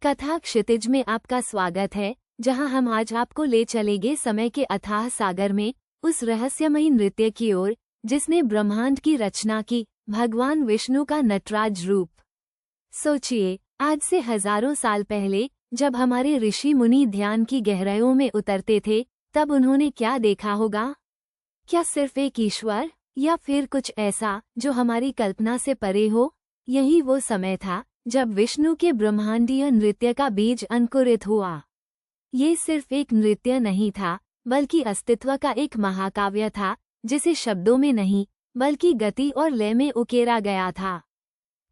कथा क्षितिज में आपका स्वागत है, जहां हम आज आपको ले चलेंगे समय के अथाह सागर में उस रहस्यमयी नृत्य की ओर जिसने ब्रह्मांड की रचना की, भगवान विष्णु का नटराज रूप। सोचिए, आज से हजारों साल पहले जब हमारे ऋषि मुनि ध्यान की गहराइयों में उतरते थे, तब उन्होंने क्या देखा होगा? क्या सिर्फ एक ईश्वर, या फिर कुछ ऐसा जो हमारी कल्पना से परे हो? यही वो समय था जब विष्णु के ब्रह्मांडीय नृत्य का बीज अंकुरित हुआ। ये सिर्फ एक नृत्य नहीं था, बल्कि अस्तित्व का एक महाकाव्य था, जिसे शब्दों में नहीं बल्कि गति और लय में उकेरा गया था।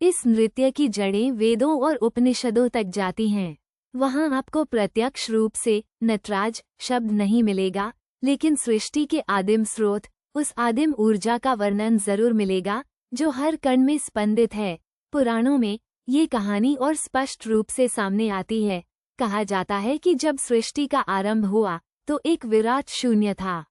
इस नृत्य की जड़ें वेदों और उपनिषदों तक जाती हैं। वहाँ आपको प्रत्यक्ष रूप से नटराज शब्द नहीं मिलेगा, लेकिन सृष्टि के आदिम स्रोत, उस आदिम ऊर्जा का वर्णन जरूर मिलेगा जो हर कण में स्पंदित है। पुराणों में ये कहानी और स्पष्ट रूप से सामने आती है। कहा जाता है कि जब सृष्टि का आरंभ हुआ तो एक विराट शून्य था।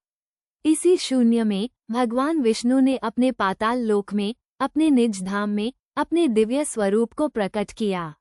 इसी शून्य में भगवान विष्णु ने अपने पाताल लोक में, अपने निज धाम में अपने दिव्य स्वरूप को प्रकट किया।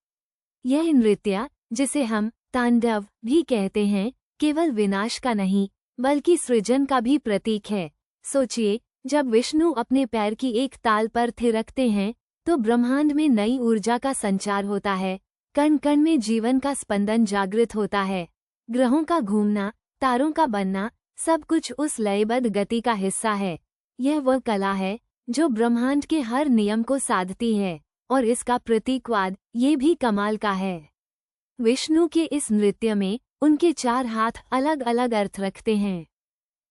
यह नृत्य, जिसे हम तांडव भी कहते हैं, केवल विनाश का नहीं बल्कि सृजन का भी प्रतीक है। सोचिए, जब विष्णु अपने पैर की एक ताल पर थिरकते हैं तो ब्रह्मांड में नई ऊर्जा का संचार होता है, कण कण में जीवन का स्पंदन जागृत होता है। ग्रहों का घूमना, तारों का बनना, सब कुछ उस लयबद्ध गति का हिस्सा है। यह वह कला है जो ब्रह्मांड के हर नियम को साधती है, और इसका प्रतीकवाद ये भी कमाल का है। विष्णु के इस नृत्य में उनके चार हाथ अलग अलग अर्थ रखते हैं।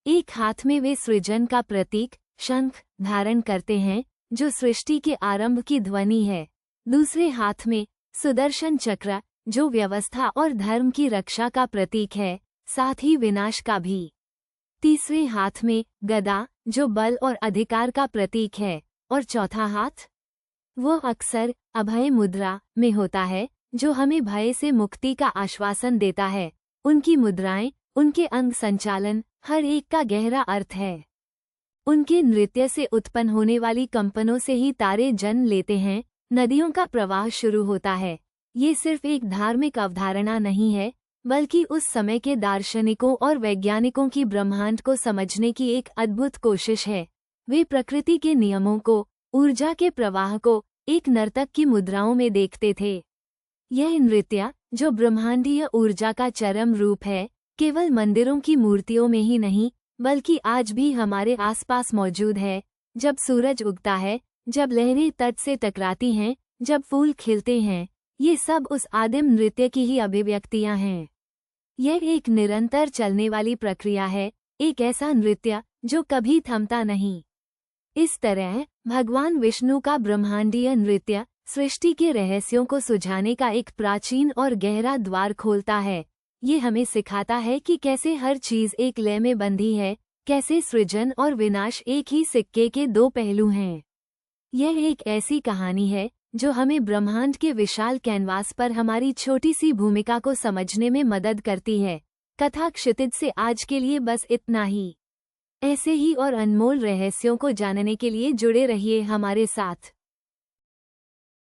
एक हाथ में वे सृजन का प्रतीक शंख धारण करते हैं, जो सृष्टि के आरंभ की ध्वनि है। दूसरे हाथ में सुदर्शन चक्र, जो व्यवस्था और धर्म की रक्षा का प्रतीक है, साथ ही विनाश का भी। तीसरे हाथ में गदा, जो बल और अधिकार का प्रतीक है, और चौथा हाथ वो अक्सर अभय मुद्रा में होता है, जो हमें भय से मुक्ति का आश्वासन देता है। उनकी मुद्राएं, उनके अंग संचालन, हर एक का गहरा अर्थ है। उनके नृत्य से उत्पन्न होने वाली कंपनों से ही तारे जन्म लेते हैं, नदियों का प्रवाह शुरू होता है। ये सिर्फ एक धार्मिक अवधारणा नहीं है, बल्कि उस समय के दार्शनिकों और वैज्ञानिकों की ब्रह्मांड को समझने की एक अद्भुत कोशिश है। वे प्रकृति के नियमों को, ऊर्जा के प्रवाह को एक नर्तक की मुद्राओं में देखते थे। यह नृत्य, जो ब्रह्मांडीय ऊर्जा का चरम रूप है, केवल मंदिरों की मूर्तियों में ही नहीं बल्कि आज भी हमारे आसपास मौजूद है। जब सूरज उगता है, जब लहरें तट से टकराती हैं, जब फूल खिलते हैं, ये सब उस आदिम नृत्य की ही अभिव्यक्तियां हैं। यह एक निरंतर चलने वाली प्रक्रिया है, एक ऐसा नृत्य जो कभी थमता नहीं। इस तरह भगवान विष्णु का ब्रह्मांडीय नृत्य सृष्टि के रहस्यों को सुझाने का एक प्राचीन और गहरा द्वार खोलता है। ये हमें सिखाता है कि कैसे हर चीज एक लय में बंधी है, कैसे सृजन और विनाश एक ही सिक्के के दो पहलू हैं। यह एक ऐसी कहानी है जो हमें ब्रह्मांड के विशाल कैनवास पर हमारी छोटी सी भूमिका को समझने में मदद करती है। कथा क्षितिज से आज के लिए बस इतना ही। ऐसे ही और अनमोल रहस्यों को जानने के लिए जुड़े रहिए हमारे साथ।